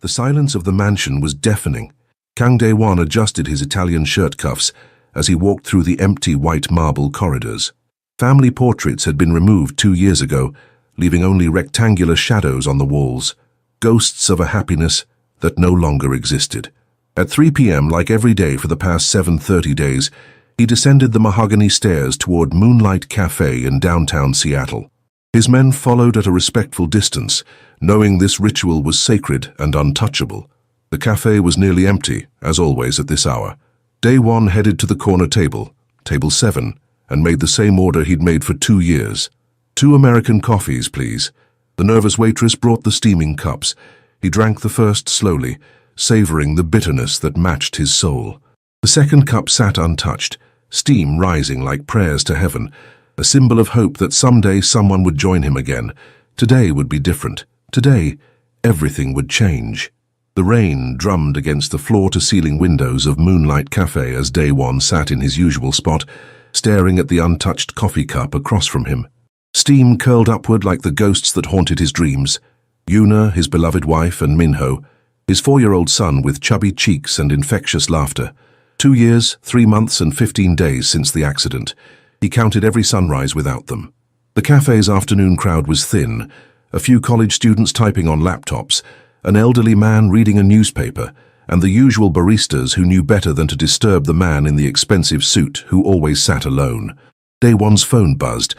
The silence of the mansion was deafening. Kang Dae-won adjusted his Italian shirt cuffs as he walked through the empty white marble corridors. Family portraits had been removed 2 years ago, leaving only rectangular shadows on the walls, ghosts of a happiness that no longer existed. At 3 p.m., like every day for the past 730 days, he descended the mahogany stairs toward Moonlight Cafe in downtown Seattle. His men followed at a respectful distance, knowing this ritual was sacred and untouchable. The cafe was nearly empty, as always at this hour. Dae-won headed to the corner table, table 7, and made the same order he'd made for 2 years. 2 American coffees, please. The nervous waitress brought the steaming cups. He drank the first slowly, savoring the bitterness that matched his soul. The second cup sat untouched, steam rising like prayers to heaven, a symbol of hope that someday someone would join him again. Today would be different. Today, everything would change. The rain drummed against the floor-to-ceiling windows of Moonlight Cafe as Dae-won sat in his usual spot, staring at the untouched coffee cup across from him. Steam curled upward like the ghosts that haunted his dreams. Yoona, his beloved wife, and Minho, his 4-year-old son with chubby cheeks and infectious laughter. 2 years, 3 months, and 15 days since the accident. He counted every sunrise without them. The cafe's afternoon crowd was thin, a few college students typing on laptops, an elderly man reading a newspaper, and the usual baristas who knew better than to disturb the man in the expensive suit who always sat alone. Dae-won's phone buzzed.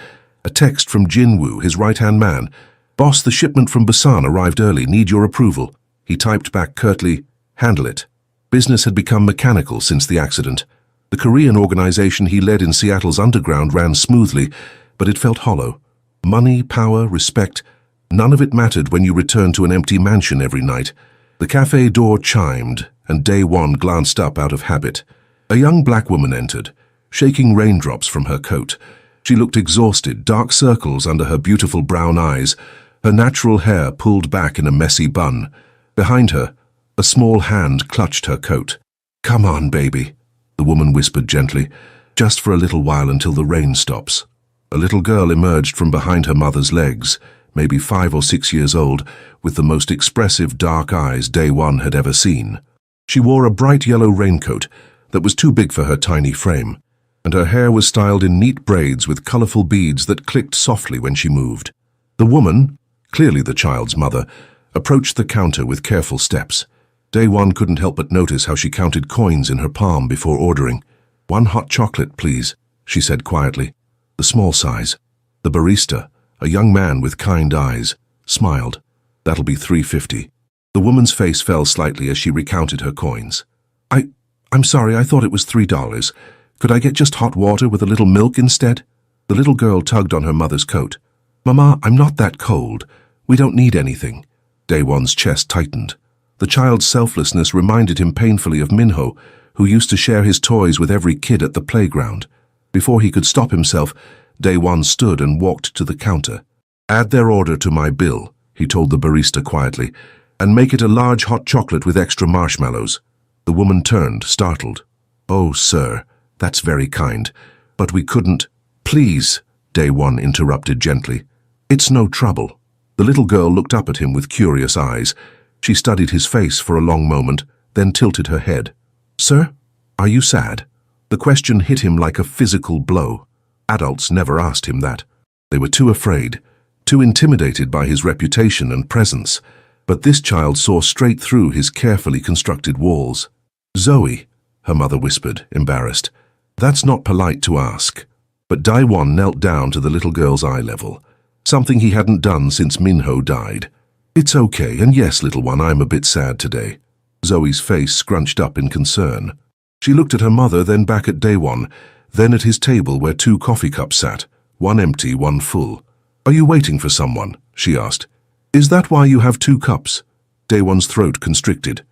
A text from Jin-woo, his right-hand man. "Boss, the shipment from Busan arrived early. Need your approval." He typed back curtly, "Handle it." Business had become mechanical since the accident. The Korean organization he led in Seattle's underground ran smoothly, but it felt hollow. Money, power, respect, none of it mattered when you returned to an empty mansion every night. The cafe door chimed, and Dae-won glanced up out of habit. A young black woman entered, shaking raindrops from her coat. She looked exhausted, dark circles under her beautiful brown eyes, her natural hair pulled back in a messy bun. Behind her, a small hand clutched her coat. "Come on, baby," the woman whispered gently, "just for a little while until the rain stops." A little girl emerged from behind her mother's legs, maybe 5 or 6 years old, with the most expressive dark eyes Dae-won had ever seen. She wore a bright yellow raincoat that was too big for her tiny frame, and her hair was styled in neat braids with colorful beads that clicked softly when she moved. The woman, clearly the child's mother, approached the counter with careful steps. Dae-won couldn't help but notice how she counted coins in her palm before ordering. "1 hot chocolate, please," she said quietly. The small size. The barista, a young man with kind eyes, smiled. "That'll be $3.50. The woman's face fell slightly as she recounted her coins. I'm sorry, I thought it was $3. Could I get just hot water with a little milk instead?" The little girl tugged on her mother's coat. "Mama, I'm not that cold. We don't need anything." Dae-won's chest tightened. The child's selflessness reminded him painfully of Minho, who used to share his toys with every kid at the playground. Before he could stop himself, Dae-won stood and walked to the counter. "Add their order to my bill," he told the barista quietly, "and make it a large hot chocolate with extra marshmallows." The woman turned, startled. "Oh, sir, that's very kind, but we couldn't—" "Please," Dae-won interrupted gently. "It's no trouble." The little girl looked up at him with curious eyes. She studied his face for a long moment, then tilted her head. "Sir, are you sad?" The question hit him like a physical blow. Adults never asked him that. They were too afraid, too intimidated by his reputation and presence. But this child saw straight through his carefully constructed walls. "Zoe," her mother whispered, embarrassed. "That's not polite to ask." But Dae-won knelt down to the little girl's eye level, something he hadn't done since Minho died. "It's okay, and yes, little one, I'm a bit sad today." Zoe's face scrunched up in concern. She looked at her mother, then back at Dae-won, then at his table where 2 coffee cups sat, one empty, one full. "Are you waiting for someone?" she asked. "Is that why you have 2 cups?" Dae-won's throat constricted.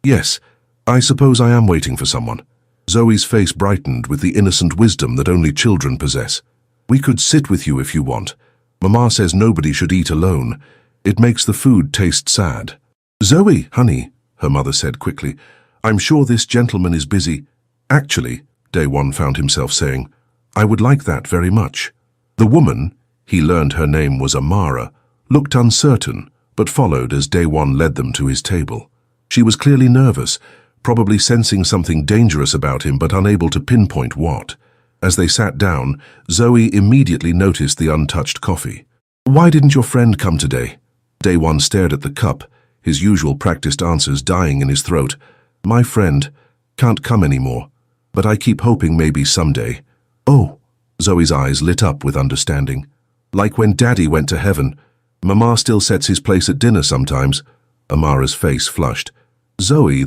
Yes, I suppose I am waiting for someone." Zoe's face brightened with the innocent wisdom that only children possess. "We could sit with you if you want. Mama says nobody should eat alone. It makes the food taste sad." "Zoe, honey," her mother said quickly, "I'm sure this gentleman is busy." "Actually," Dae-won found himself saying, "I would like that very much." The woman, he learned her name was Amara, looked uncertain, but followed as Daewon led them to his table. She was clearly nervous, probably sensing something dangerous about him but unable to pinpoint what. As they sat down, Zoe immediately noticed the untouched coffee. "Why didn't your friend come today?" Daewon stared at the cup, his usual practiced answers dying in his throat. "My friend can't come anymore, but I keep hoping maybe someday." "Oh," Zoe's eyes lit up with understanding. "Like when Daddy went to heaven. Mama still sets his place at dinner sometimes." Amara's face flushed. "Zoe,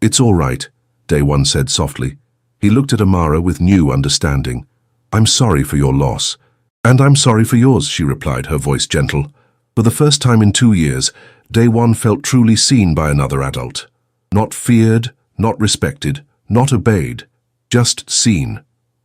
It's all right," Daewon said softly. He looked at Amara with new understanding. "I'm sorry for your loss." "And I'm sorry for yours," she replied, her voice gentle. For the first time in 2 years, Daewon felt truly seen by another adult. Not feared, not respected, not obeyed, just seen.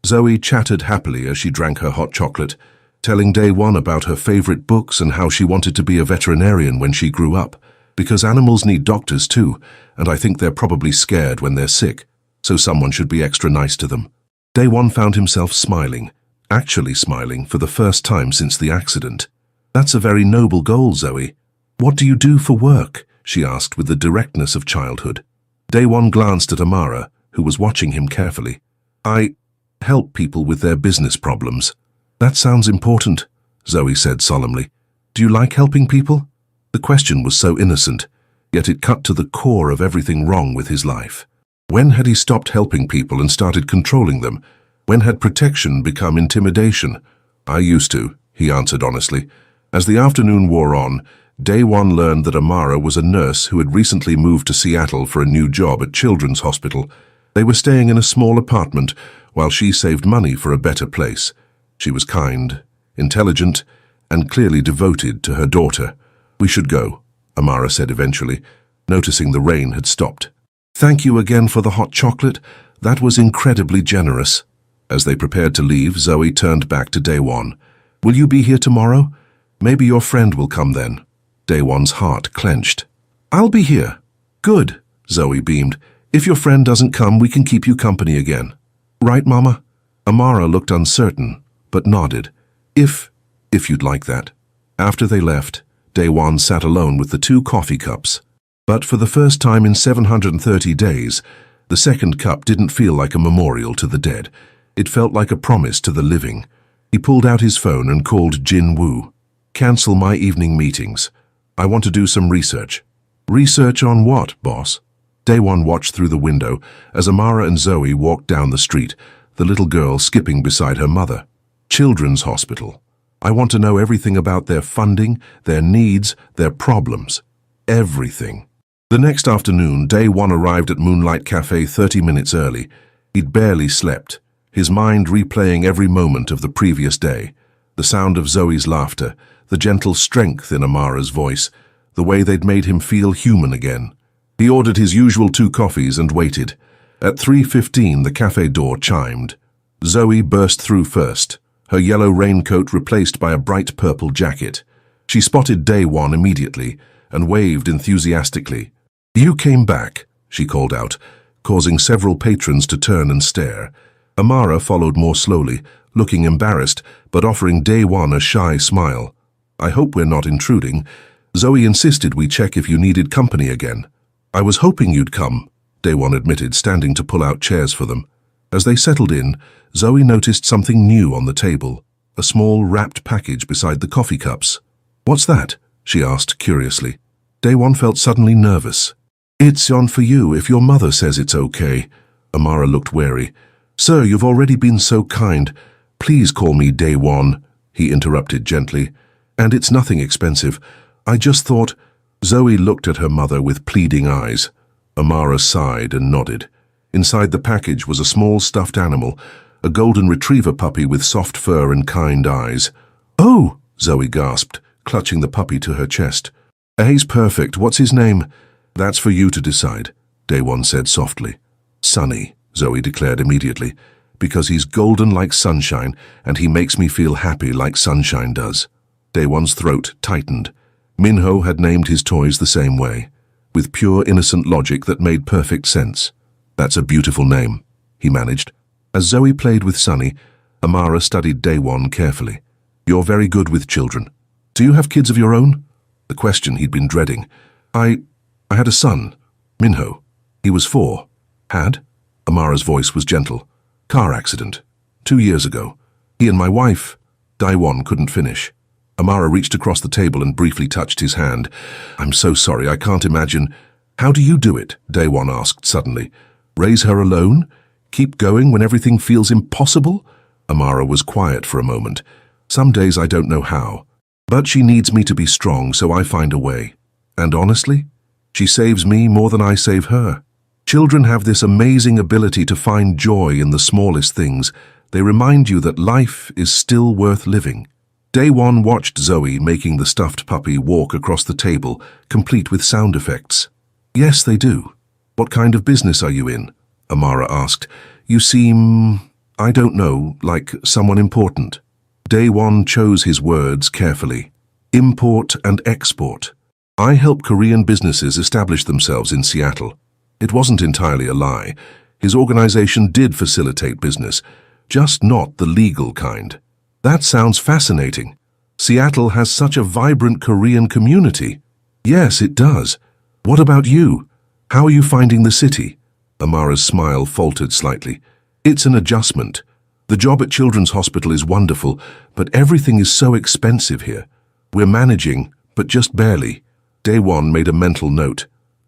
Zoe chattered happily as she drank her hot chocolate, telling Daewon about her favorite books and how she wanted to be a veterinarian when she grew up. Because animals need doctors too, and I think they're probably scared when they're sick, so someone should be extra nice to them. Daewon found himself smiling, actually smiling for the first time since the accident. "That's a very noble goal, Zoe. What do you do for work?" she asked with the directness of childhood. Daewon glanced at Amara, who was watching him carefully. "I help people with their business problems." "That sounds important," Zoe said solemnly. "Do you like helping people?" The question was so innocent, yet it cut to the core of everything wrong with his life. When had he stopped helping people and started controlling them? When had protection become intimidation? "I used to," he answered honestly. As the afternoon wore on, Daewon learned that Amara was a nurse who had recently moved to Seattle for a new job at Children's Hospital. They were staying in a small apartment while she saved money for a better place. She was kind, intelligent, and clearly devoted to her daughter. "We should go," Amara said eventually, noticing the rain had stopped. "Thank you again for the hot chocolate. That was incredibly generous." As they prepared to leave, Zoe turned back to Daewon. "Will you be here tomorrow? Maybe your friend will come then." Daewon's heart clenched. "I'll be here." "Good," Zoe beamed. "If your friend doesn't come, we can keep you company again." "Right, Mama?" Amara looked uncertain, but nodded. If you'd like that." After they left, Daewon sat alone with the 2 coffee cups. But for the first time in 730 days, the second cup didn't feel like a memorial to the dead. It felt like a promise to the living. He pulled out his phone and called Jin Woo. "Cancel my evening meetings. I want to do some research." "Research on what, boss?" Daewon watched through the window as Amara and Zoe walked down the street, the little girl skipping beside her mother. "Children's Hospital. I want to know everything about their funding, their needs, their problems. Everything." The next afternoon, Daewon arrived at Moonlight Cafe 30 minutes early. He'd barely slept, his mind replaying every moment of the previous day. The sound of Zoe's laughter, the gentle strength in Amara's voice, the way they'd made him feel human again. He ordered his usual 2 coffees and waited. At 3:15, the cafe door chimed. Zoe burst through first, her yellow raincoat replaced by a bright purple jacket. She spotted Daewon immediately and waved enthusiastically. "You came back," she called out, causing several patrons to turn and stare. Amara followed more slowly, looking embarrassed, but offering Daewon a shy smile. "I hope we're not intruding. Zoe insisted we check if you needed company again." "I was hoping you'd come," Daewon admitted, standing to pull out chairs for them. As they settled in, Zoe noticed something new on the table, a small wrapped package beside the coffee cups. "What's that?" she asked curiously. Daewon felt suddenly nervous. "It's on for you if your mother says it's okay." Amara looked wary. "Sir, you've already been so kind. Please call me Daewon," he interrupted gently. "And it's nothing expensive. I just thought—" Zoe looked at her mother with pleading eyes. Amara sighed and nodded. Inside the package was a small stuffed animal, a golden retriever puppy with soft fur and kind eyes. "Oh!" Zoe gasped, clutching the puppy to her chest. "He's perfect. What's his name?" "That's for you to decide," Daewon said softly. "Sunny," Zoe declared immediately, "because he's golden like sunshine and he makes me feel happy like sunshine does." Daewon's throat tightened. Minho had named his toys the same way, with pure innocent logic that made perfect sense. "That's a beautiful name," he managed. As Zoe played with Sunny, Amara studied Daewon carefully. "You're very good with children. Do you have kids of your own?" the question he'd been dreading. I had a son, Minho. He was 4. Had? Amara's voice was gentle. Car accident. 2 years ago. He and my wife. Daewon couldn't finish. Amara reached across the table and briefly touched his hand. I'm so sorry, I can't imagine. How do you do it? Daewon asked suddenly. Raise her alone? Keep going when everything feels impossible? Amara was quiet for a moment. Some days I don't know how. But she needs me to be strong, so I find a way. And honestly, she saves me more than I save her. Children have this amazing ability to find joy in the smallest things. They remind you that life is still worth living. Daewon watched Zoe making the stuffed puppy walk across the table, complete with sound effects. Yes, they do. What kind of business are you in? Amara asked. You seem, I don't know, like someone important. Daewon chose his words carefully. Import and export. I help Korean businesses establish themselves in Seattle. It wasn't entirely a lie. His organization did facilitate business, just not the legal kind. That sounds fascinating. Seattle has such a vibrant Korean community. Yes, it does. What about you? How are you finding the city? Amara's smile faltered slightly. It's an adjustment. The job at Children's Hospital is wonderful, but everything is so expensive here. We're managing, but just barely. Daewon made a mental note.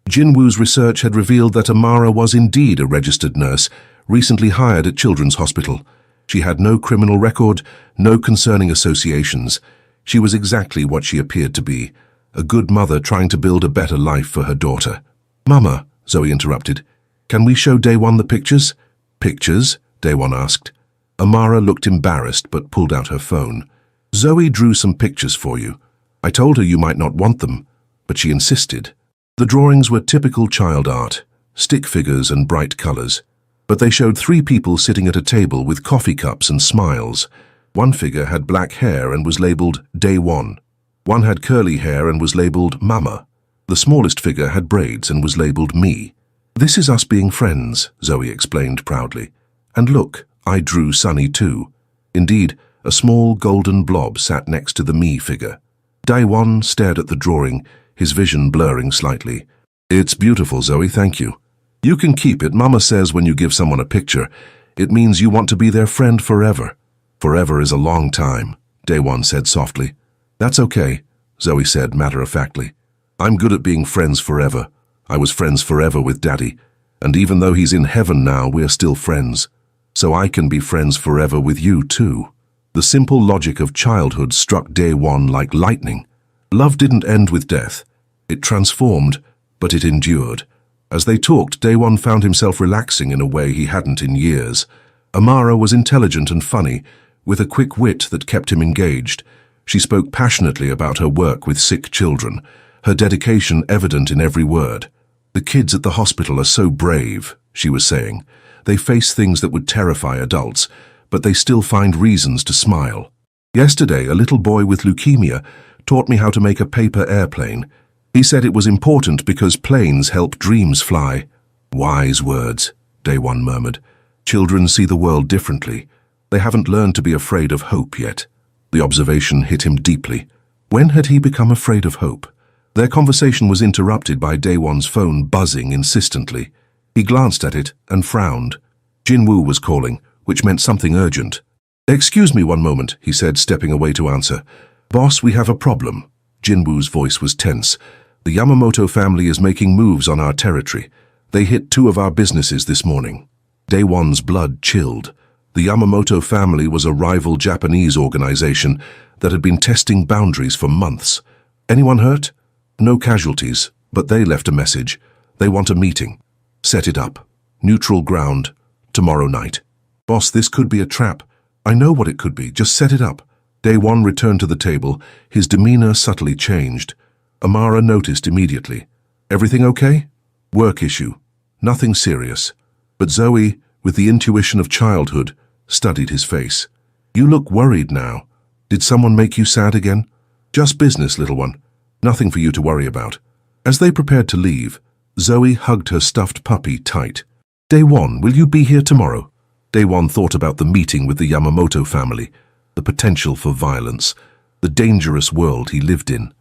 Jinwoo's research had revealed that Amara was indeed a registered nurse, recently hired at Children's Hospital. She had no criminal record, no concerning associations. She was exactly what she appeared to be, a good mother trying to build a better life for her daughter. Mama, Zoe interrupted, can we show Daewon the pictures? Pictures? Daewon asked. Amara looked embarrassed but pulled out her phone. Zoe drew some pictures for you. I told her you might not want them, but she insisted. The drawings were typical child art, stick figures and bright colors. But they showed 3 people sitting at a table with coffee cups and smiles. One figure had black hair and was labeled Daewon. One had curly hair and was labeled Mama. The smallest figure had braids and was labeled Me. This is us being friends, Zoe explained proudly. And look, I drew Sunny too. Indeed, a small golden blob sat next to the Me figure. Daewon stared at the drawing, his vision blurring slightly. It's beautiful, Zoe, thank you. You can keep it. Mama says when you give someone a picture, it means you want to be their friend forever. Forever is a long time, Daewon said softly. That's okay, Zoe said matter-of-factly. I'm good at being friends forever. I was friends forever with Daddy, and even though he's in heaven now, we're still friends. So I can be friends forever with you too. The simple logic of childhood struck Daewon like lightning. Love didn't end with death. It transformed, but it endured. As they talked, Daewon found himself relaxing in a way he hadn't in years. Amara was intelligent and funny, with a quick wit that kept him engaged. She spoke passionately about her work with sick children, her dedication evident in every word. The kids at the hospital are so brave, she was saying. They face things that would terrify adults, but they still find reasons to smile. Yesterday, a little boy with leukemia taught me how to make a paper airplane. He said it was important because planes help dreams fly. Wise words, Daewon murmured. Children see the world differently. They haven't learned to be afraid of hope yet. The observation hit him deeply. When had he become afraid of hope? Their conversation was interrupted by Daewon's phone buzzing insistently. He glanced at it and frowned. Jinwoo was calling, which meant something urgent. Excuse me one moment, he said, stepping away to answer. Boss, we have a problem. Jinwoo's voice was tense. The Yamamoto family is making moves on our territory. They hit 2 of our businesses this morning. Daewon's blood chilled. The Yamamoto family was a rival Japanese organization that had been testing boundaries for months. Anyone hurt? No casualties, but they left a message. They want a meeting. Set it up. Neutral ground. Tomorrow night. Boss, this could be a trap. I know what it could be. Just set it up. Daewon returned to the table. His demeanor subtly changed. Amara noticed immediately. Everything okay? Work issue. Nothing serious. But Zoe, with the intuition of childhood, studied his face. You look worried now. Did someone make you sad again? Just business, little one. Nothing for you to worry about. As they prepared to leave, Zoe hugged her stuffed puppy tight. Daewon, will you be here tomorrow? Daewon thought about the meeting with the Yamamoto family, the potential for violence, the dangerous world he lived in.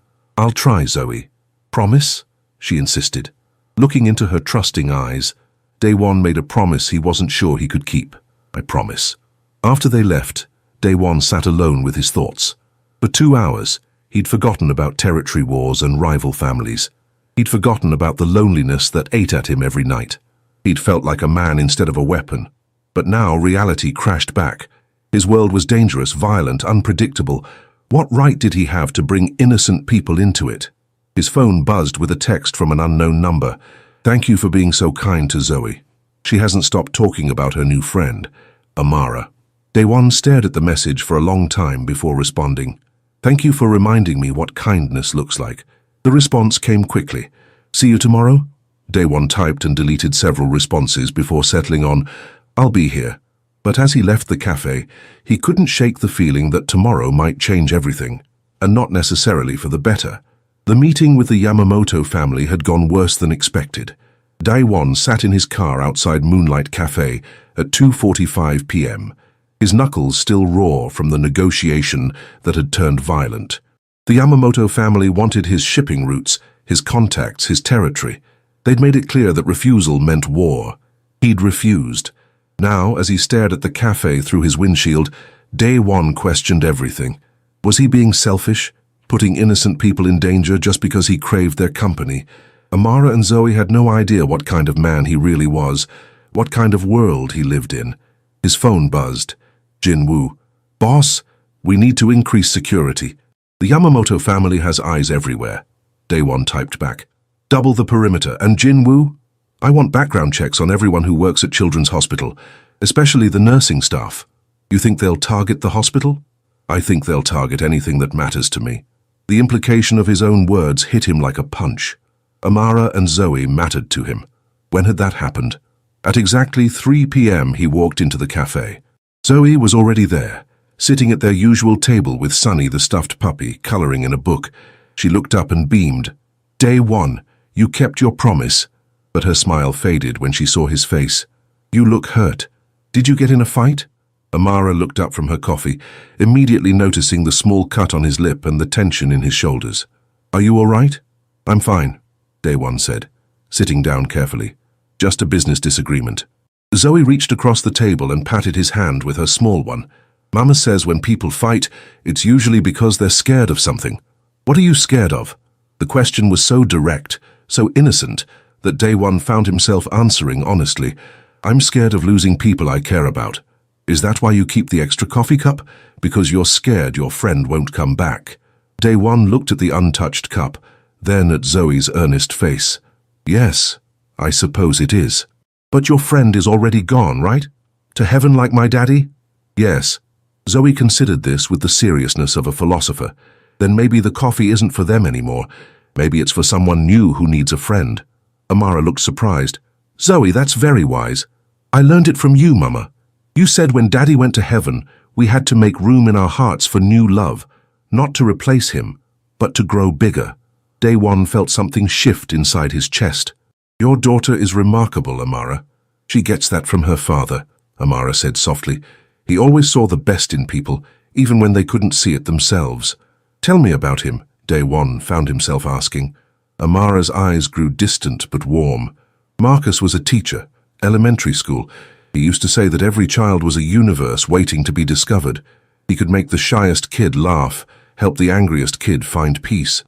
I'll try, Zoe. Promise? She insisted. Looking into her trusting eyes, Daewon made a promise he wasn't sure he could keep. I promise. After they left, Daewon sat alone with his thoughts. For 2 hours, he'd forgotten about territory wars and rival families. He'd forgotten about the loneliness that ate at him every night. He'd felt like a man instead of a weapon. But now reality crashed back. His world was dangerous, violent, unpredictable. What right did he have to bring innocent people into it? His phone buzzed with a text from an unknown number. Thank you for being so kind to Zoe. She hasn't stopped talking about her new friend, Amara. Daewon stared at the message for a long time before responding. Thank you for reminding me what kindness looks like. The response came quickly. See you tomorrow? Daewon typed and deleted several responses before settling on, I'll be here. But as he left the cafe, he couldn't shake the feeling that tomorrow might change everything, and not necessarily for the better. The meeting with the Yamamoto family had gone worse than expected. Daewon sat in his car outside Moonlight Cafe at 2:45 p.m., his knuckles still raw from the negotiation that had turned violent. The Yamamoto family wanted his shipping routes, his contacts, his territory. They'd made it clear that refusal meant war. He'd refused. Now, as he stared at the cafe through his windshield, Daewon questioned everything. Was he being selfish, putting innocent people in danger just because he craved their company? Amara and Zoe had no idea what kind of man he really was, what kind of world he lived in. His phone buzzed. Jin-woo. Boss, we need to increase security. The Yamamoto family has eyes everywhere. Daewon typed back. Double the perimeter. And Jin-woo? I want background checks on everyone who works at Children's Hospital, especially the nursing staff. You think they'll target the hospital? I think they'll target anything that matters to me. The implication of his own words hit him like a punch. Amara and Zoe mattered to him. When had that happened? At exactly 3 p.m. he walked into the cafe. Zoe was already there, sitting at their usual table with Sunny the stuffed puppy, coloring in a book. She looked up and beamed. Daewon, you kept your promise. But her smile faded when she saw his face. You look hurt. Did you get in a fight? Amara looked up from her coffee, immediately noticing the small cut on his lip and the tension in his shoulders. Are you all right? I'm fine, Daewon said, sitting down carefully. Just a business disagreement. Zoe reached across the table and patted his hand with her small one. Mama says when people fight, it's usually because they're scared of something. What are you scared of? The question was so direct, so innocent, that Daewon found himself answering honestly. I'm scared of losing people I care about. Is that why you keep the extra coffee cup? Because you're scared your friend won't come back. Daewon looked at the untouched cup, then at Zoe's earnest face. Yes, I suppose it is. But your friend is already gone, right? To heaven like my daddy? Yes. Zoe considered this with the seriousness of a philosopher. Then maybe the coffee isn't for them anymore. Maybe it's for someone new who needs a friend. Amara looked surprised. Zoe, that's very wise. I learned it from you, Mama. You said when Daddy went to heaven, we had to make room in our hearts for new love, not to replace him, but to grow bigger. Daewon felt something shift inside his chest. Your daughter is remarkable, Amara. She gets that from her father, Amara said softly. He always saw the best in people, even when they couldn't see it themselves. Tell me about him, Daewon found himself asking. Amara's eyes grew distant but warm. Marcus was a teacher, elementary school. He used to say that every child was a universe waiting to be discovered. He could make the shyest kid laugh, help the angriest kid find peace.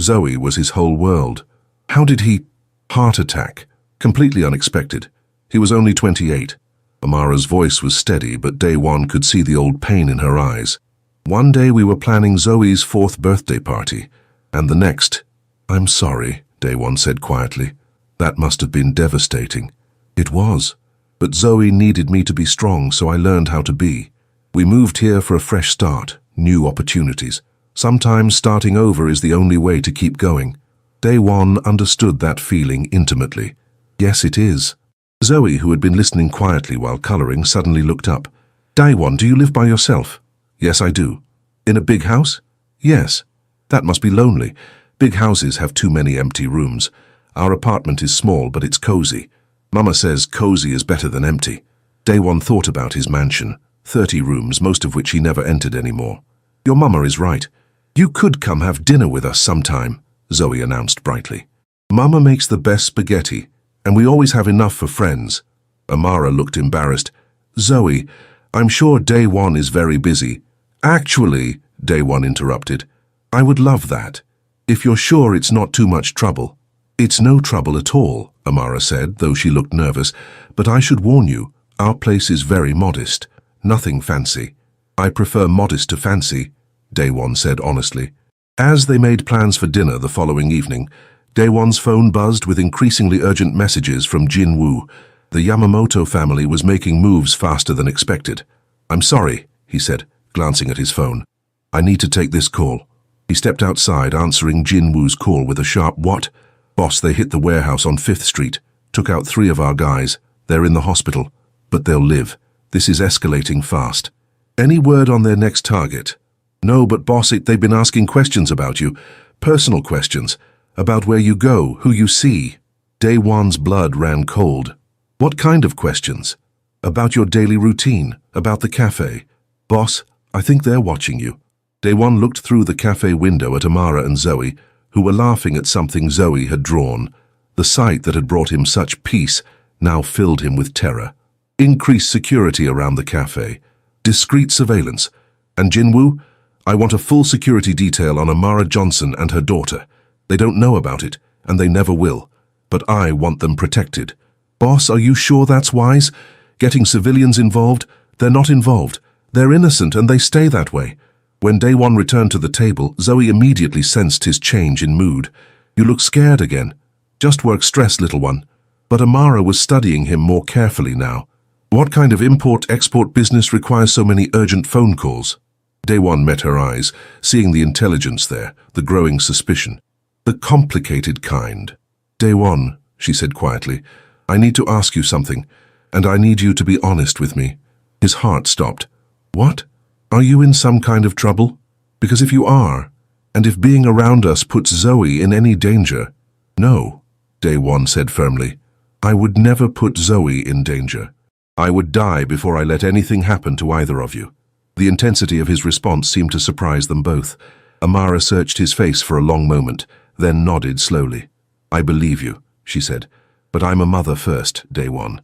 Zoe was his whole world. How did he... Heart attack. Completely unexpected. He was only 28. Amara's voice was steady, but Daewon could see the old pain in her eyes. One day we were planning Zoe's 4th birthday party, and the next... I'm sorry, Daewon said quietly. That must have been devastating. It was. But Zoe needed me to be strong, so I learned how to be. We moved here for a fresh start, new opportunities. Sometimes starting over is the only way to keep going. Daewon understood that feeling intimately. Yes, it is. Zoe, who had been listening quietly while coloring, suddenly looked up. Daewon, do you live by yourself? Yes, I do. In a big house? Yes. That must be lonely. Big houses have too many empty rooms. Our apartment is small, but it's cozy. Mama says cozy is better than empty. Daewon thought about his mansion. 30 rooms, most of which he never entered anymore. Your mama is right. You could come have dinner with us sometime, Zoe announced brightly. Mama makes the best spaghetti, and we always have enough for friends. Amara looked embarrassed. Zoe, I'm sure Day One is very busy. Actually, Day One interrupted, I would love that, if you're sure it's not too much trouble. It's no trouble at all, Amara said, though she looked nervous, but I should warn you, our place is very modest. Nothing fancy. I prefer modest to fancy, Day One said honestly. As they made plans for dinner the following evening, Day One's phone buzzed with increasingly urgent messages from Jin Woo. The Yamamoto family was making moves faster than expected. I'm sorry, he said, glancing at his phone. I need to take this call. He stepped outside, answering Jin Woo's call with a sharp what? Boss, they hit the warehouse on 5th Street. Took out 3 of our guys. They're in the hospital. But they'll live. This is escalating fast. Any word on their next target? No, but boss, they've been asking questions about you. Personal questions. About where you go, who you see. Day One's blood ran cold. What kind of questions? About your daily routine, about the cafe. Boss, I think they're watching you. Day One looked through the cafe window at Amara and Zoe, who were laughing at something Zoe had drawn. The sight that had brought him such peace now filled him with terror. Increased security around the cafe. Discreet surveillance. And Jinwoo, I want a full security detail on Amara Johnson and her daughter. They don't know about it, and they never will. But I want them protected. Boss, are you sure that's wise? Getting civilians involved? They're not involved. They're innocent, and they stay that way. When Day One returned to the table, Zoe immediately sensed his change in mood. You look scared again. Just work stress, little one. But Amara was studying him more carefully now. What kind of import-export business requires so many urgent phone calls? Day One met her eyes, seeing the intelligence there, the growing suspicion. The complicated kind. Day One, she said quietly, I need to ask you something, and I need you to be honest with me. His heart stopped. What? Are you in some kind of trouble? Because if you are, and if being around us puts Zoe in any danger— No, Day One said firmly. I would never put Zoe in danger. I would die before I let anything happen to either of you. The intensity of his response seemed to surprise them both. Amara searched his face for a long moment, then nodded slowly. I believe you, she said. But I'm a mother first, Day One.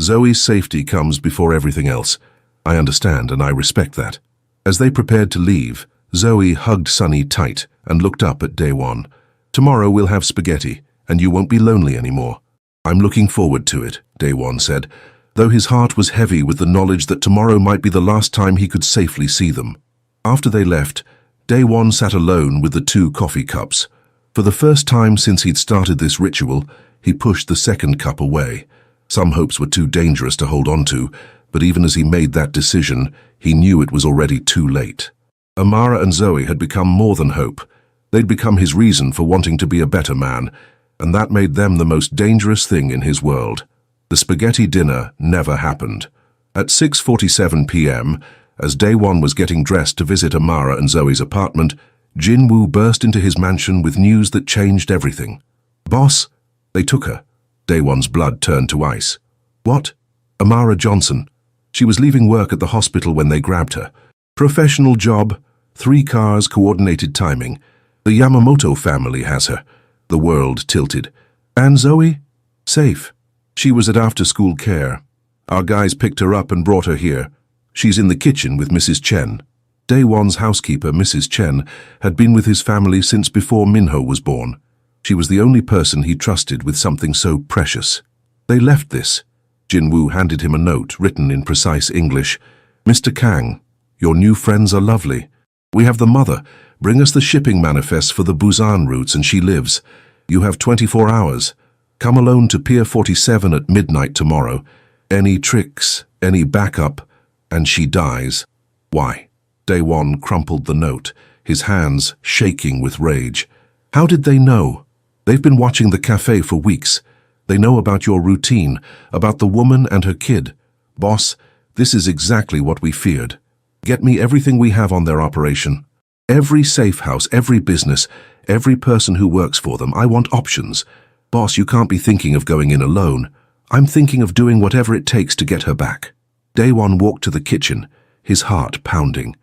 Zoe's safety comes before everything else. I understand, and I respect that. As they prepared to leave, Zoe hugged Sunny tight and looked up at Day One. Tomorrow we'll have spaghetti, and you won't be lonely anymore. I'm looking forward to it, Day One said, though his heart was heavy with the knowledge that tomorrow might be the last time he could safely see them. After they left, Day One sat alone with the 2 coffee cups. For the first time since he'd started this ritual, he pushed the second cup away. Some hopes were too dangerous to hold on to, but even as he made that decision, he knew it was already too late. Amara and Zoe had become more than hope. They'd become his reason for wanting to be a better man, and that made them the most dangerous thing in his world. The spaghetti dinner never happened. At 6:47 p.m., as Day One was getting dressed to visit Amara and Zoe's apartment, Jinwoo burst into his mansion with news that changed everything. Boss, they took her. Day One's blood turned to ice. What? Amara Johnson. She was leaving work at the hospital when they grabbed her. Professional job, 3 cars, coordinated timing. The Yamamoto family has her. The world tilted. And Zoe? Safe. She was at after-school care. Our guys picked her up and brought her here. She's in the kitchen with Mrs. Chen. Day One's housekeeper, Mrs. Chen, had been with his family since before Minho was born. She was the only person he trusted with something so precious. They left this. Jinwoo handed him a note written in precise English. Mr. Kang, your new friends are lovely. We have the mother. Bring us the shipping manifest for the Busan routes and she lives. You have 24 hours. Come alone to Pier 47 at midnight tomorrow. Any tricks, any backup, and she dies. Why? Day One crumpled the note, his hands shaking with rage. How did they know? They've been watching the cafe for weeks. They know about your routine, about the woman and her kid. Boss, this is exactly what we feared. Get me everything we have on their operation. Every safe house, every business, every person who works for them. I want options. Boss, you can't be thinking of going in alone. I'm thinking of doing whatever it takes to get her back. Day One walked to the kitchen, his heart pounding.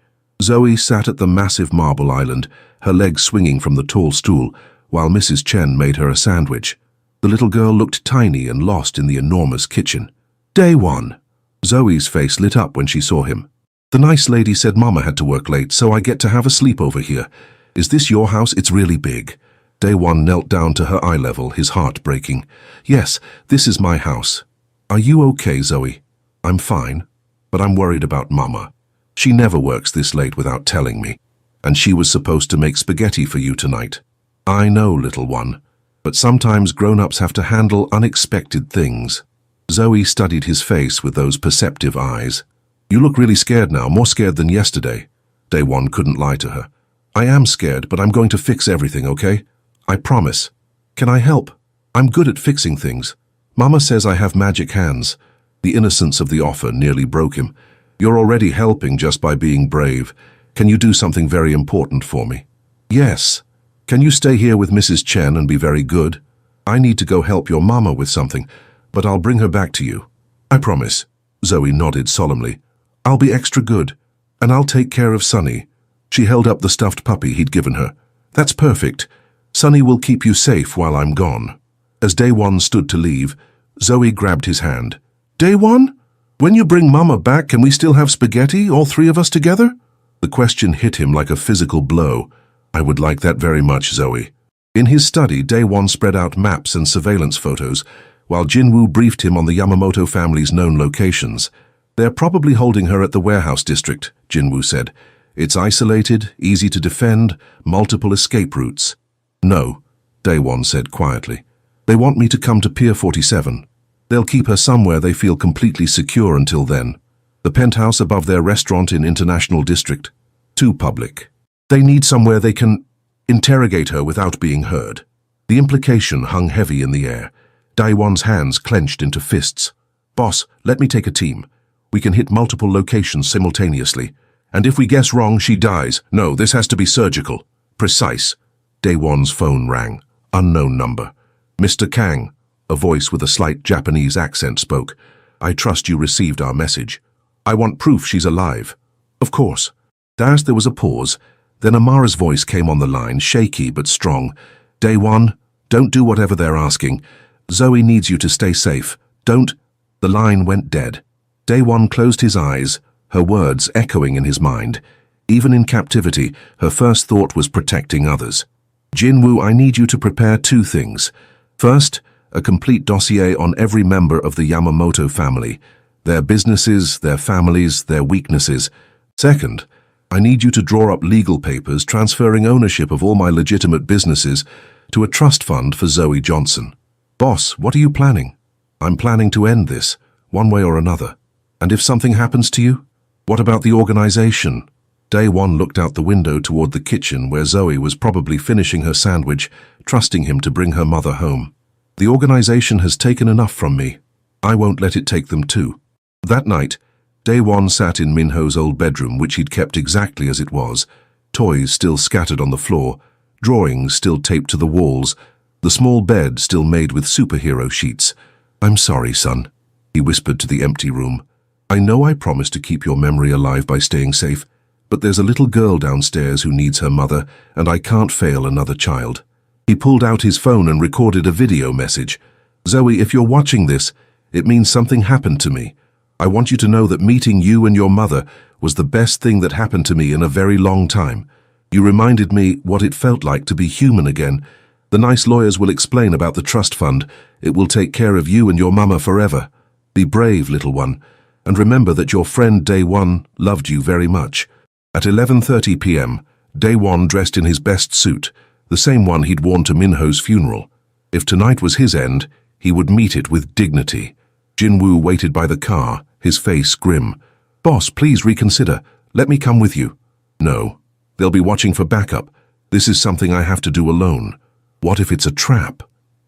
Zoe sat at the massive marble island, her legs swinging from the tall stool, while Mrs. Chen made her a sandwich. The little girl looked tiny and lost in the enormous kitchen. Day 1. Zoe's face lit up when she saw him. The nice lady said Mama had to work late, so I get to have a sleepover here. Is this your house? It's really big. Day 1 knelt down to her eye level, his heart breaking. Yes, this is my house. Are you okay, Zoe? I'm fine, but I'm worried about Mama. She never works this late without telling me, and she was supposed to make spaghetti for you tonight. I know, little one, but sometimes grown-ups have to handle unexpected things. Zoe studied his face with those perceptive eyes. You look really scared now, more scared than yesterday. Day 1 couldn't lie to her. I am scared, but I'm going to fix everything, okay? I promise. Can I help? I'm good at fixing things. Mama says I have magic hands. The innocence of the offer nearly broke him. You're already helping just by being brave. Can you do something very important for me? Yes. Can you stay here with Mrs. Chen and be very good? I need to go help your mama with something, but I'll bring her back to you. I promise. Zoe nodded solemnly. I'll be extra good, and I'll take care of Sunny. She held up the stuffed puppy he'd given her. That's perfect. Sunny will keep you safe while I'm gone. As Day 1 stood to leave, Zoe grabbed his hand. Day 1? When you bring Mama back, can we still have spaghetti, all three of us together? The question hit him like a physical blow. I would like that very much, Zoe. In his study, Day 1 spread out maps and surveillance photos, while Jinwoo briefed him on the Yamamoto family's known locations. They're probably holding her at the warehouse district, Jinwoo said. It's isolated, easy to defend, multiple escape routes. No, Day 1 said quietly. They want me to come to Pier 47. They'll keep her somewhere they feel completely secure until then. The penthouse above their restaurant in International District. Too public. They need somewhere they can interrogate her without being heard. The implication hung heavy in the air. Day 1's hands clenched into fists. Boss, let me take a team. We can hit multiple locations simultaneously. And if we guess wrong, she dies. No, this has to be surgical. Precise. Day 1's phone rang. Unknown number. Mr. Kang, a voice with a slight Japanese accent spoke. I trust you received our message. I want proof she's alive. Of course. As there was a pause, then Amara's voice came on the line, shaky but strong. Day 1, don't do whatever they're asking. Zoe needs you to stay safe. Don't. The line went dead. Day 1 closed his eyes, her words echoing in his mind. Even in captivity, her first thought was protecting others. Jinwoo, I need you to prepare 2 things. First, a complete dossier on every member of the Yamamoto family, their businesses, their families, their weaknesses. Second, I need you to draw up legal papers transferring ownership of all my legitimate businesses to a trust fund for Zoe Johnson. Boss, what are you planning? I'm planning to end this, one way or another. And if something happens to you? What about the organization? Day 1 looked out the window toward the kitchen where Zoe was probably finishing her sandwich, trusting him to bring her mother home. The organization has taken enough from me. I won't let it take them too. That night, Day 1 sat in Minho's old bedroom, which he'd kept exactly as it was, toys still scattered on the floor, drawings still taped to the walls, the small bed still made with superhero sheets. I'm sorry, son, he whispered to the empty room. I know I promised to keep your memory alive by staying safe, but there's a little girl downstairs who needs her mother, and I can't fail another child. He pulled out his phone and recorded a video message. Zoe, if you're watching this, it means something happened to me. I want you to know that meeting you and your mother was the best thing that happened to me in a very long time. You reminded me what it felt like to be human again. The nice lawyers will explain about the trust fund. It will take care of you and your mama forever. Be brave, little one, and remember that your friend Day 1 loved you very much. At 11:30 p.m., Day 1 dressed in his best suit, the same one he'd worn to Minho's funeral. If tonight was his end, he would meet it with dignity. Jinwoo waited by the car, his face grim. Boss, please reconsider. Let me come with you. No. They'll be watching for backup. This is something I have to do alone. What if it's a trap?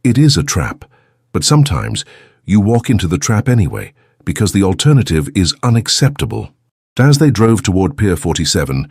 It is a trap. But sometimes you walk into the trap anyway, because the alternative is unacceptable. As they drove toward Pier 47,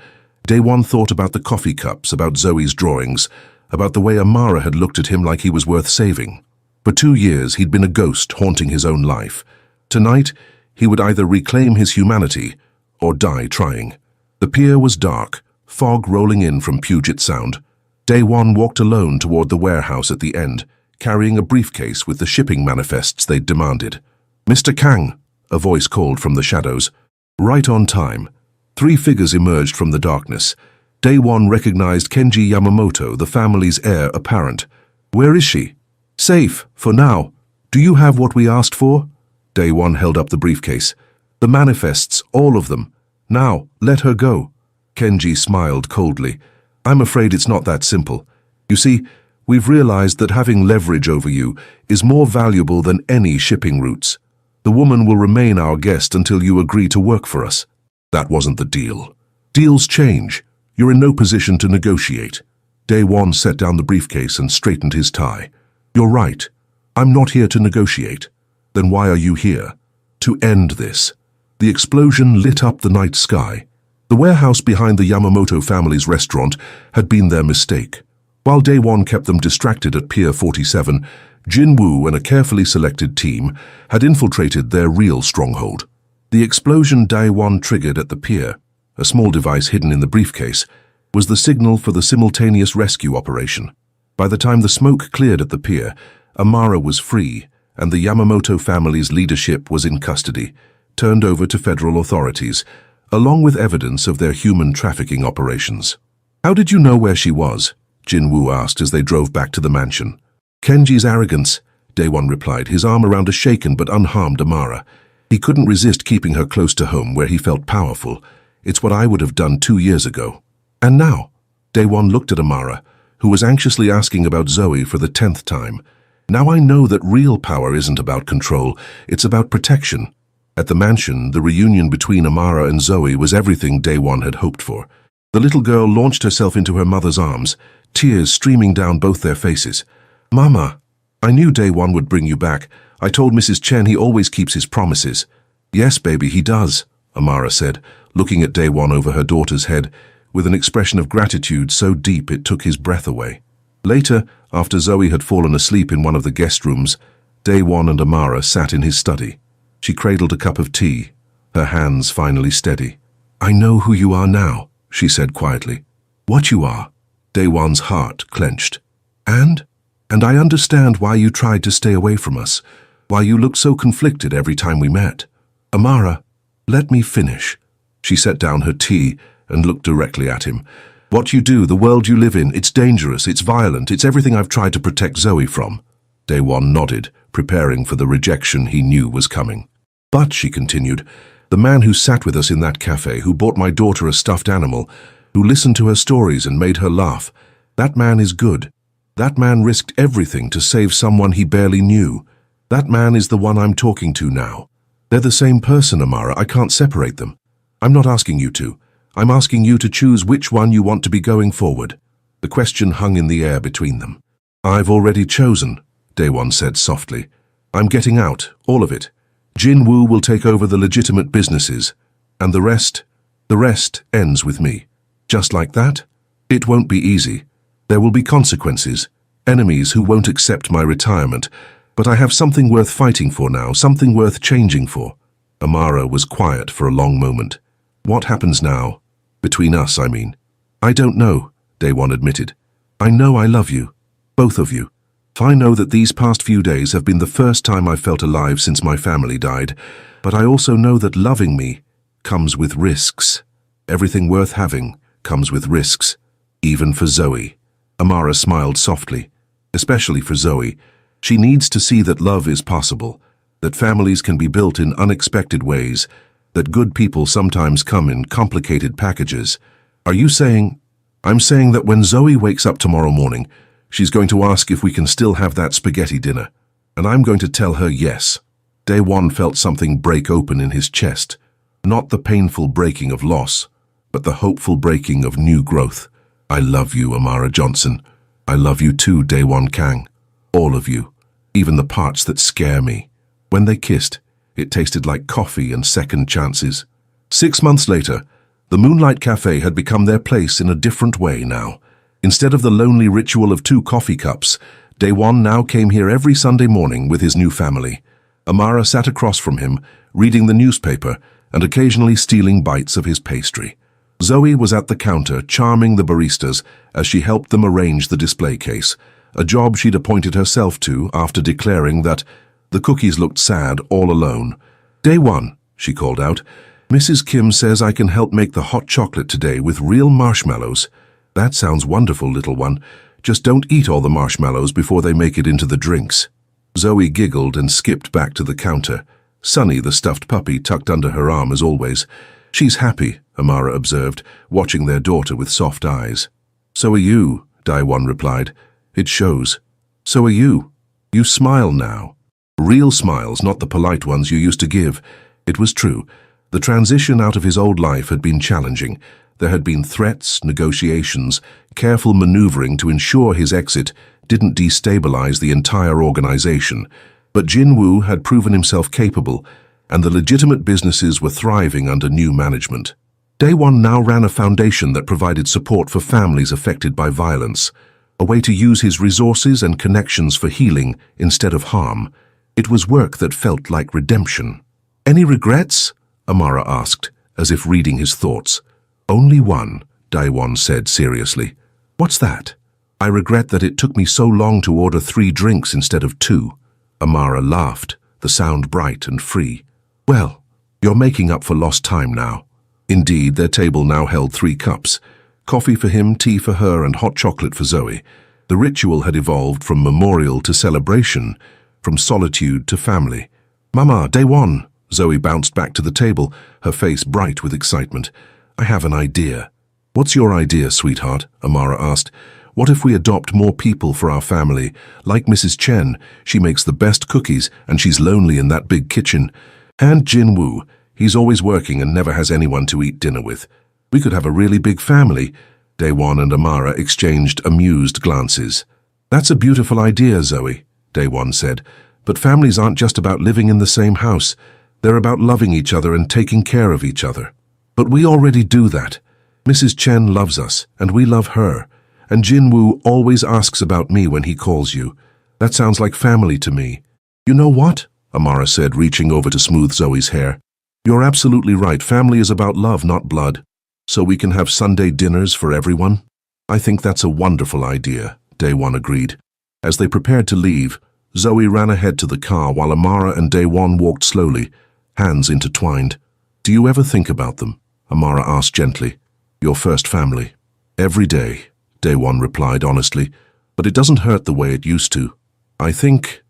Day 1 thought about the coffee cups, about Zoe's drawings, about the way Amara had looked at him like he was worth saving. For 2 years, he'd been a ghost haunting his own life. Tonight, he would either reclaim his humanity or die trying. The pier was dark, fog rolling in from Puget Sound. Daewon walked alone toward the warehouse at the end, carrying a briefcase with the shipping manifests they'd demanded. "Mr. Kang," a voice called from the shadows. Right on time. 3 figures emerged from the darkness. Daewon recognized Kenji Yamamoto, the family's heir apparent. "Where is she?" "Safe, for now. Do you have what we asked for?" Daewon held up the briefcase. "The manifests, all of them. Now, let her go." Kenji smiled coldly. "I'm afraid it's not that simple. You see, we've realized that having leverage over you is more valuable than any shipping routes. The woman will remain our guest until you agree to work for us." That wasn't the deal. Deals change. You're in no position to negotiate. Daewon set down the briefcase and straightened his tie. "You're right. I'm not here to negotiate. Then why are you here?" "To end this." The explosion lit up the night sky. The warehouse behind the Yamamoto family's restaurant had been their mistake. While Daewon kept them distracted at Pier 47, Jin-Woo and a carefully selected team had infiltrated their real stronghold. The explosion Daewon triggered at the pier, a small device hidden in the briefcase, was the signal for the simultaneous rescue operation. By the time the smoke cleared at the pier, Amara was free, and the Yamamoto family's leadership was in custody, turned over to federal authorities, along with evidence of their human trafficking operations. "How did you know where she was?" Jin-Woo asked as they drove back to the mansion. "Kenji's arrogance," Daewon replied, his arm around a shaken but unharmed Amara. "He couldn't resist keeping her close to home where he felt powerful. It's what I would have done 2 years ago." "And now?" Daewon looked at Amara, who was anxiously asking about Zoe for the 10th time. "Now I know that real power isn't about control, it's about protection." At the mansion, the reunion between Amara and Zoe was everything Daewon had hoped for. The little girl launched herself into her mother's arms, tears streaming down both their faces. "Mama, I knew Daewon would bring you back. I told Mrs. Chen he always keeps his promises." "Yes, baby, he does," Amara said, looking at Daewon over her daughter's head, with an expression of gratitude so deep it took his breath away. Later, after Zoe had fallen asleep in one of the guest rooms, Daewon and Amara sat in his study. She cradled a cup of tea, her hands finally steady. "I know who you are now," she said quietly. "What you are." Daewon's heart clenched. And I understand why you tried to stay away from us, why you looked so conflicted every time we met." "Amara, let me finish." She set down her tea and looked directly at him. "What you do, the world you live in, it's dangerous, it's violent, it's everything I've tried to protect Zoe from." Daewon nodded, preparing for the rejection he knew was coming. "But," she continued, "the man who sat with us in that cafe, who bought my daughter a stuffed animal, who listened to her stories and made her laugh, that man is good. That man risked everything to save someone he barely knew. That man is the one I'm talking to now. They're the same person, Amara. I can't separate them. I'm not asking you to. I'm asking you to choose which one you want to be going forward." The question hung in the air between them. "I've already chosen," Daewon said softly. "I'm getting out, all of it. Jin-Woo will take over the legitimate businesses, and the rest ends with me." "Just like that?" "It won't be easy. There will be consequences, enemies who won't accept my retirement, but I have something worth fighting for now, something worth changing for." Amara was quiet for a long moment. "What happens now? Between us, I mean." "I don't know," Daewon admitted. "I know I love you, both of you. I know that these past few days have been the first time I've felt alive since my family died, but I also know that loving me comes with risks. Everything worth having comes with risks, even for Zoe." Amara smiled softly. "Especially for Zoe. She needs to see that love is possible, that families can be built in unexpected ways, that good people sometimes come in complicated packages." "Are you saying—" "I'm saying that when Zoe wakes up tomorrow morning, she's going to ask if we can still have that spaghetti dinner, and I'm going to tell her yes." Daewon felt something break open in his chest, not the painful breaking of loss, but the hopeful breaking of new growth. "I love you, Amara Johnson. I love you too, Daewon Kang. All of you, even the parts that scare me." When they kissed, it tasted like coffee and second chances. 6 months later, the Moonlight Cafe had become their place in a different way now. Instead of the lonely ritual of 2 coffee cups, Daewon now came here every Sunday morning with his new family. Amara sat across from him, reading the newspaper and occasionally stealing bites of his pastry. Zoe was at the counter, charming the baristas as she helped them arrange the display case, a job she'd appointed herself to after declaring that the cookies looked sad all alone. "Day one," she called out. "Mrs. Kim says I can help make the hot chocolate today with real marshmallows." "That sounds wonderful, little one. Just don't eat all the marshmallows before they make it into the drinks." Zoe giggled and skipped back to the counter. Sunny, the stuffed puppy, tucked under her arm as always. "She's happy," Amara observed, watching their daughter with soft eyes. "So are you," Daiwon replied. "It shows. So are you. You smile now. Real smiles, not the polite ones you used to give." It was true. The transition out of his old life had been challenging. There had been threats, negotiations, careful maneuvering to ensure his exit didn't destabilize the entire organization. But Jinwoo had proven himself capable, and the legitimate businesses were thriving under new management. Daewon now ran a foundation that provided support for families affected by violence, a way to use his resources and connections for healing instead of harm. It was work that felt like redemption. "Any regrets?" Amara asked, as if reading his thoughts. "Only one," Daewon said seriously. "What's that?" "I regret that it took me so long to order 3 drinks instead of 2. Amara laughed, the sound bright and free. "Well, you're making up for lost time now." Indeed, their table now held 3 cups. Coffee for him, tea for her, and hot chocolate for Zoe. The ritual had evolved from memorial to celebration, from solitude to family. "Mama, Daewon!" Zoe bounced back to the table, her face bright with excitement. "I have an idea." "What's your idea, sweetheart?" Amara asked. "What if we adopt more people for our family? Like Mrs. Chen, she makes the best cookies and she's lonely in that big kitchen. And Jinwoo, he's always working and never has anyone to eat dinner with. We could have a really big family." Daewon and Amara exchanged amused glances. "That's a beautiful idea, Zoe," Daewon said. "But families aren't just about living in the same house. They're about loving each other and taking care of each other. But we already do that. Mrs. Chen loves us, and we love her. And Jinwoo always asks about me when he calls you. That sounds like family to me." "You know what?" Amara said, reaching over to smooth Zoe's hair. "You're absolutely right. Family is about love, not blood. So we can have Sunday dinners for everyone?" "I think that's a wonderful idea," Daewon agreed. As they prepared to leave, Zoe ran ahead to the car while Amara and Daewon walked slowly, hands intertwined. "Do you ever think about them?" Amara asked gently. "Your first family?" "Every day," Daewon replied honestly, "but it doesn't hurt the way it used to. I think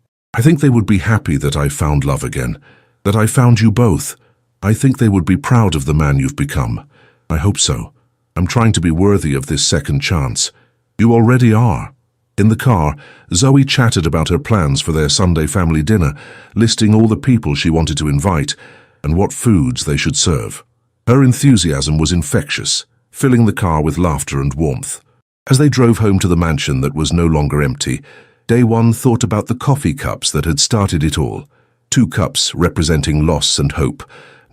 they would be happy that I found love again, that I found you both. I think they would be proud of the man you've become. I hope so. I'm trying to be worthy of this second chance. You already are." In the car, Zoe chatted about her plans for their Sunday family dinner, listing all the people she wanted to invite and what foods they should serve. Her enthusiasm was infectious, filling the car with laughter and warmth. As they drove home to the mansion that was no longer empty, Daewon thought about the coffee cups that had started it all. 2 cups representing loss and hope,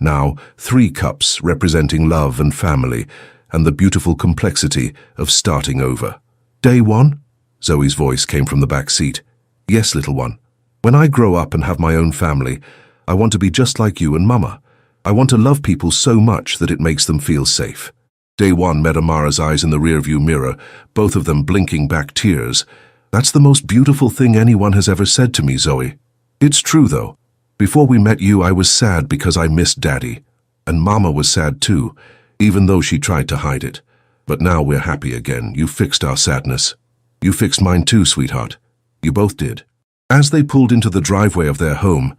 now 3 cups representing love and family, and the beautiful complexity of starting over. "Daewon?" Zoe's voice came from the back seat. "Yes, little one. When I grow up and have my own family, I want to be just like you and Mama. I want to love people so much that it makes them feel safe." Daewon met Amara's eyes in the rearview mirror, both of them blinking back tears. "That's the most beautiful thing anyone has ever said to me, Zoe. It's true, though. Before we met you, I was sad because I missed Daddy. And Mama was sad too, even though she tried to hide it. But now we're happy again. You fixed our sadness. You fixed mine too, sweetheart. You both did." As they pulled into the driveway of their home,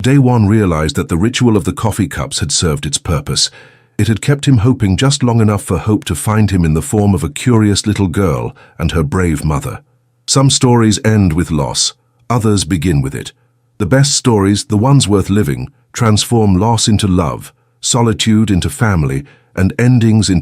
Daewon realized that the ritual of the coffee cups had served its purpose. It had kept him hoping just long enough for hope to find him in the form of a curious little girl and her brave mother. Some stories end with loss, others begin with it. The best stories, the ones worth living, transform loss into love, solitude into family, and endings into